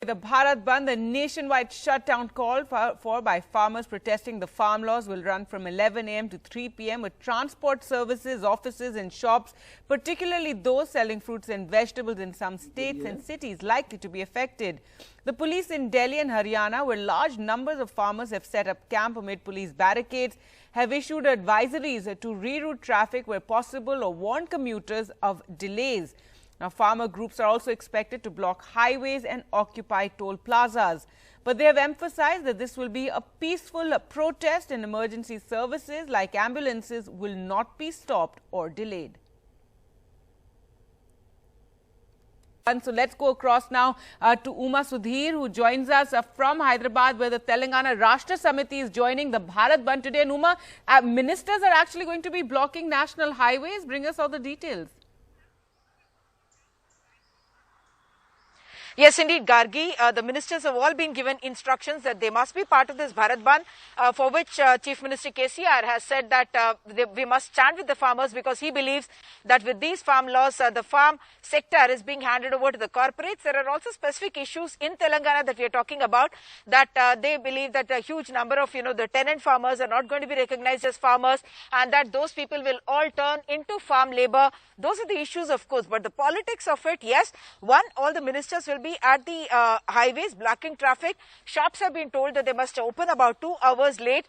The Bharat Bandh, the nationwide shutdown called for by farmers protesting the farm laws, will run from 11 a.m. to 3 p.m. with transport services, offices and shops, particularly those selling fruits and vegetables in some states and cities, likely to be affected. The police in Delhi and Haryana, where large numbers of farmers have set up camp amid police barricades, have issued advisories to reroute traffic where possible or warn commuters of delays. Now, farmer groups are also expected to block highways and occupy toll plazas. But they have emphasized that this will be a peaceful protest and emergency services like ambulances will not be stopped or delayed. And so let's go across now to Uma Sudhir, who joins us from Hyderabad, where the Telangana Rashtra Samiti is joining the Bharat Bandh today. And Uma, ministers are actually going to be blocking national highways. Bring us all the details. Yes, indeed, Gargi. The ministers have all been given instructions that they must be part of this Bharat Bandh, for which Chief Minister KCR has said that we must stand with the farmers because he believes that with these farm laws, the farm sector is being handed over to the corporates. There are also specific issues in Telangana that we are talking about, that they believe that a huge number of, the tenant farmers are not going to be recognized as farmers, and that those people will all turn into farm labor. Those are the issues, of course, but the politics of it, yes, one, all the ministers will be at the highways blocking traffic. Shops have been told that they must open about 2 hours late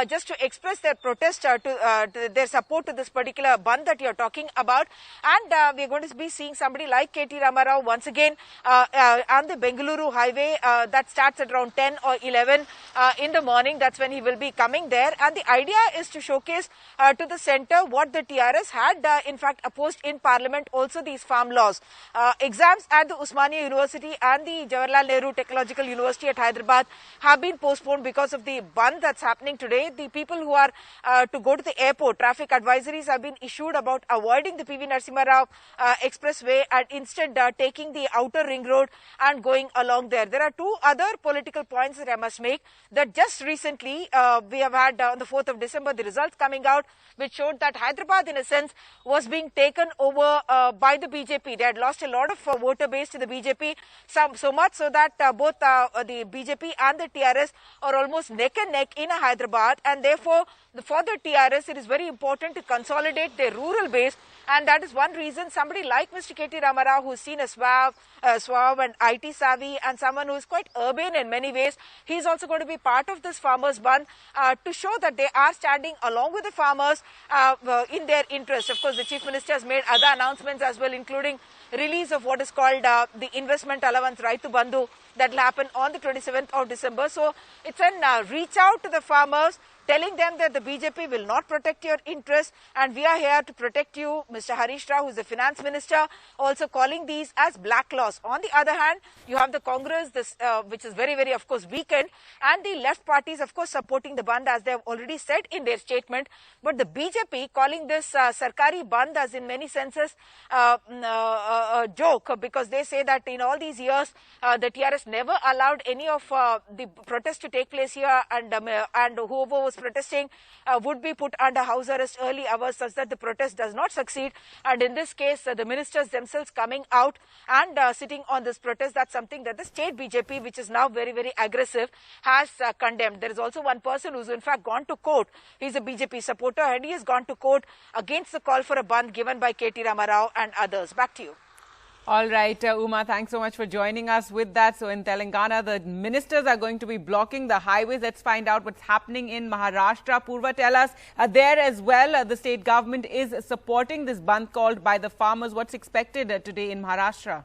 just to express their protest to their support to this particular bandh that you're talking about. And we're going to be seeing somebody like K.T. Ramarao once again on the Bengaluru highway that starts at around 10 or 11 in the morning. That's when he will be coming there. And the idea is to showcase to the centre what the TRS had in fact opposed in Parliament, also these farm laws. Exams at the Osmania University and the Jawaharlal Nehru Technological University at Hyderabad have been postponed because of the bandh that's happening today. The people who are to go to the airport, traffic advisories have been issued about avoiding the PV Narasimha Rao expressway and instead taking the outer ring road and going along there. There are two other political points that I must make, that just recently we have had on the 4th of December the results coming out, which showed that Hyderabad in a sense was being taken over by the BJP. They had lost a lot of voter base to the BJP, so much so that both the BJP and the TRS are almost neck and neck in Hyderabad, and therefore for the TRS it is very important to consolidate their rural base, and that is one reason somebody like Mr. K.T. Ramarao, who's seen a suave and IT savvy and someone who is quite urban in many ways, he is also going to be part of this farmers bandh to show that they are standing along with the farmers in their interest. Of course, the Chief Minister has made other announcements as well, including release of what is called the investment allowance Raitu Bandhu that will happen on the 27th of December. So it's an reach out to the farmers, telling them that the BJP will not protect your interests and we are here to protect you. Mr. Harish Rao, who is the finance minister, also calling these as black laws. On the other hand, you have the Congress, which is very, very, of course, weakened, and the left parties, of course, supporting the bandh as they have already said in their statement. But the BJP calling this Sarkari bandh as in many senses a joke, because they say that in all these years, the TRS never allowed any of the protests to take place here, and whoever was protesting would be put under house arrest early hours such that the protest does not succeed. And in this case, the ministers themselves coming out and sitting on this protest, that's something that the state BJP, which is now very, very aggressive, has condemned. There is also one person who's in fact gone to court. He's a BJP supporter and he has gone to court against the call for a bandh given by K.T. Ramarao and others. Back to you. All right, Uma, thanks so much for joining us with that. So in Telangana, the ministers are going to be blocking the highways. Let's find out what's happening in Maharashtra. Purva, tell us, there as well, the state government is supporting this bandh called by the farmers. What's expected today in Maharashtra?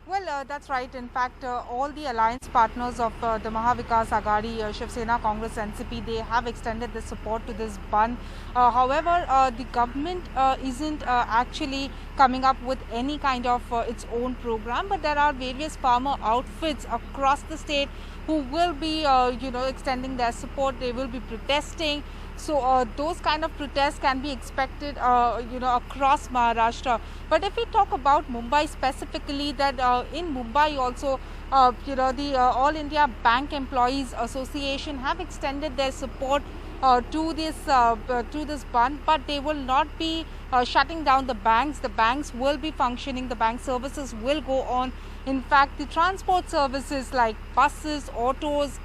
Well, that's right. In fact, all the alliance partners of the Mahavikas Aghadi, Shiv Sena, Congress, NCP, they have extended the support to this bandh. However, the government isn't actually coming up with any kind of its own program, but there are various farmer outfits across the state who will be, extending their support. They will be protesting. So those kind of protests can be expected, across Maharashtra. But if we talk about Mumbai specifically, that in Mumbai also, the All India Bank Employees Association have extended their support to this ban, but they will not be shutting down the banks. The banks will be functioning. The bank services will go on. In fact, the transport services like buses, autos,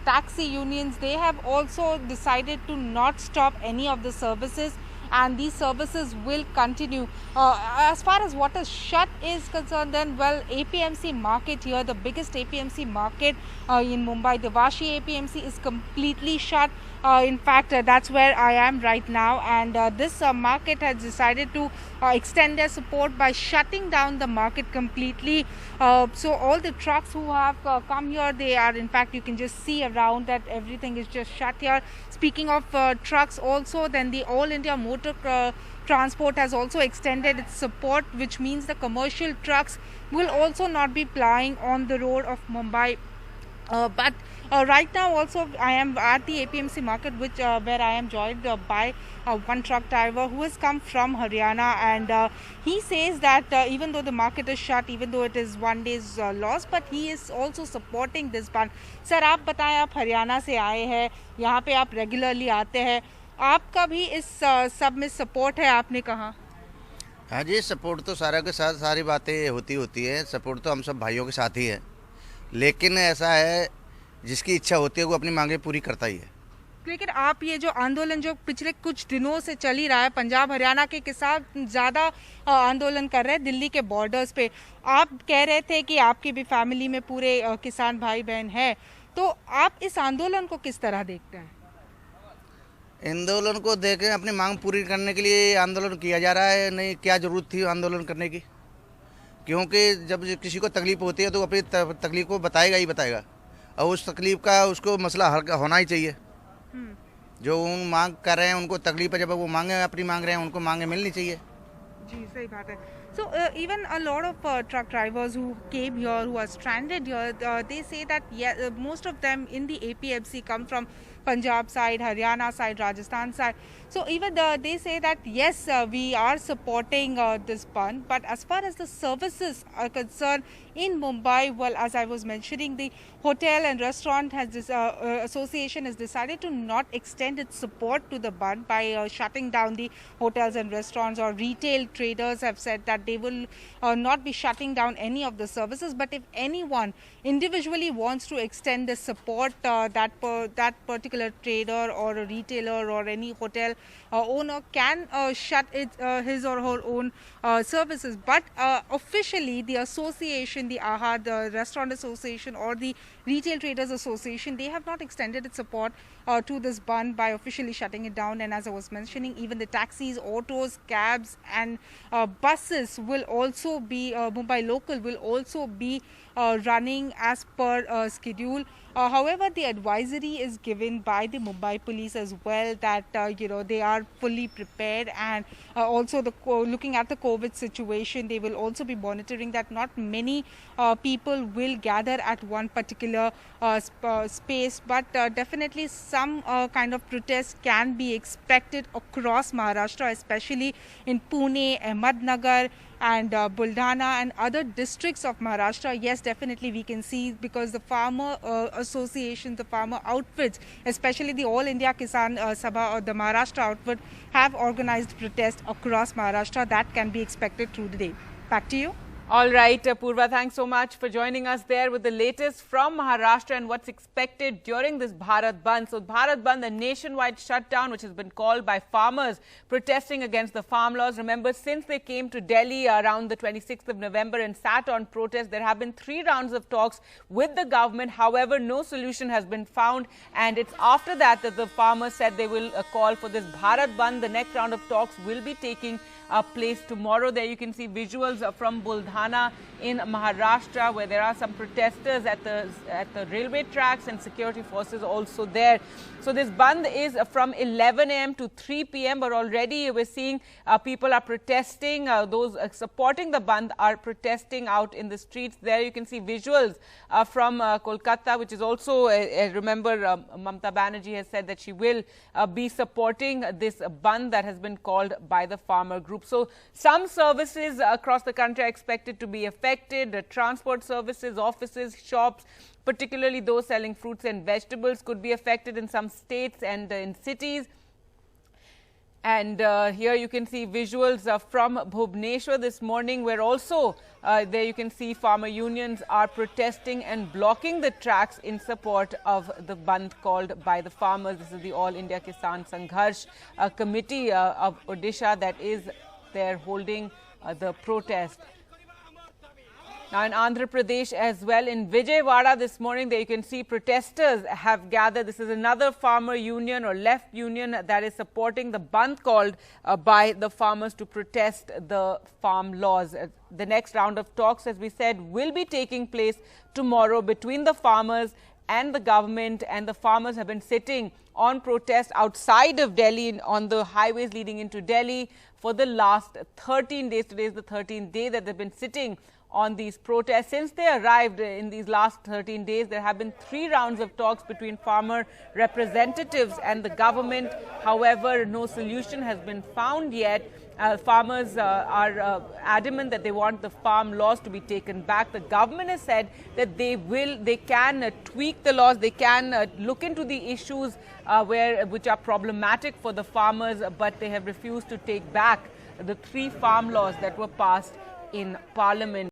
taxi unions, they have also decided to not stop any of the services, and these services will continue. As far as what is shut is concerned, then, well, APMC market here, the biggest APMC market in Mumbai, the Vashi APMC, is completely shut. In fact, that's where I am right now, and this market has decided to extend their support by shutting down the market completely. So all the trucks who have come here, they are, in fact, you can just see around that everything is just shut here. Speaking of trucks also, then the All India Motor Transport has also extended its support, which means the commercial trucks will also not be plying on the road of Mumbai. But right now also I am at the APMC market, which where I am joined by one truck driver who has come from Haryana, and he says that even though the market is shut, even though it is 1 day's loss, but he is also supporting this ban. Sir, आप बताएं, आप हरियाणा से आए हैं, यहाँ पे आप regularly आते हैं, आपका भी इस सब में सपोर्ट है, आपने कहा? हाँ जी, सपोर्ट तो सारा के साथ सारी बातें होती है। सपोर्ट तो हम सब भाइयों के साथ ही है, लेकिन ऐसा है जिसकी इच्छा होती है वो अपनी मांगे पूरी करता ही है। लेकिन आप ये जो आंदोलन जो पिछले कुछ दिनों से चल ही रहा है, पंजाब हरियाणा के किसान ज़्यादा आंदोलन कर रहे हैं दिल्ली के बॉर्डर्स पे, आप कह रहे थे कि आपकी भी फैमिली में पूरे किसान भाई बहन है, तो आप इस आंदोलन को किस तरह देखते हैं? आंदोलन को देखें, अपनी मांग पूरी करने के लिए आंदोलन किया जा रहा है। नहीं, क्या ज़रूरत थी आंदोलन करने की? क्योंकि जब किसी को तकलीफ होती है तो अपनी तकलीफ को बताएगा ही बताएगा, और उस तकलीफ का उसको मसला हल होना ही चाहिए। जो उन मांग कर रहे हैं उनको तकलीफ है, जब वो मांगे अपनी मांग रहे हैं उनको मांगे मिलनी चाहिए। जी, सही बात है। So even a lot of truck drivers who came here, who are stranded here, they say that most of them in the APMC come from Punjab side, Haryana side, Rajasthan side. So even they say that yes, we are supporting this ban, but as far as the services are concerned in Mumbai, well, as I was mentioning, the hotel and restaurant has this association has decided to not extend its support to the ban by shutting down the hotels and restaurants, or retail traders have said that they will not be shutting down any of the services. But if anyone individually wants to extend the support, that particular trader or a retailer or any hotel owner can shut his or her own services. But officially, the association, the AHA, the Restaurant Association or the Retail Traders Association, they have not extended its support to this ban by officially shutting it down. And as I was mentioning, even the taxis, autos, cabs and buses will also be, Mumbai local will also be running as per schedule. However, the advisory is given by the Mumbai police as well that they are fully prepared, and also looking at the COVID situation, they will also be monitoring that not many people will gather at one particular space, but definitely some kind of protest can be expected across Maharashtra, especially in Pune, Ahmednagar and Buldhana and other districts of Maharashtra. Yes, definitely we can see, because the farmer association, the farmer outfits, especially the All India Kisan Sabha or the Maharashtra outfit, have organized protests across Maharashtra. That can be expected through the day. Back to you. All right, Purva, thanks so much for joining us there with the latest from Maharashtra and what's expected during this Bharat Bandh. So Bharat Bandh, the nationwide shutdown which has been called by farmers protesting against the farm laws. Remember, since they came to Delhi around the 26th of November and sat on protest, there have been 3 rounds of talks with the government. However, no solution has been found, and it's after that that the farmers said they will call for this Bharat Bandh. The next round of talks will be taking place tomorrow. There you can see visuals from Buldhana in Maharashtra, where there are some protesters at the railway tracks and security forces also there. So this bandh is from 11 a.m. to 3 p.m. but already we're seeing people are protesting. Those supporting the bandh are protesting out in the streets. There you can see visuals from Kolkata, which is also, remember, Mamata Banerjee has said that she will be supporting this bandh that has been called by the farmer groups. group. So some services across the country are expected to be affected. Transport services, offices, shops, particularly those selling fruits and vegetables, could be affected in some states and in cities. And here you can see visuals from Bhubaneswar this morning, where also there you can see farmer unions are protesting and blocking the tracks in support of the Bandh called by the farmers. This is the All India Kisan Sangharsh Committee of Odisha that is there holding the protest. Now in Andhra Pradesh as well, in Vijayawada this morning, there you can see protesters have gathered. This is another farmer union or left union that is supporting the Bandh called by the farmers to protest the farm laws. The next round of talks, as we said, will be taking place tomorrow between the farmers and the government, and the farmers have been sitting on protest outside of Delhi on the highways leading into Delhi for the last 13 days. Today is the 13th day that they've been sitting on these protests. Since they arrived in these last 13 days, there have been 3 rounds of talks between farmer representatives and the government. However, no solution has been found yet. Farmers are adamant that they want the farm laws to be taken back. The government has said that they can tweak the laws, they can look into the issues which are problematic for the farmers, but they have refused to take back the 3 farm laws that were passed in Parliament.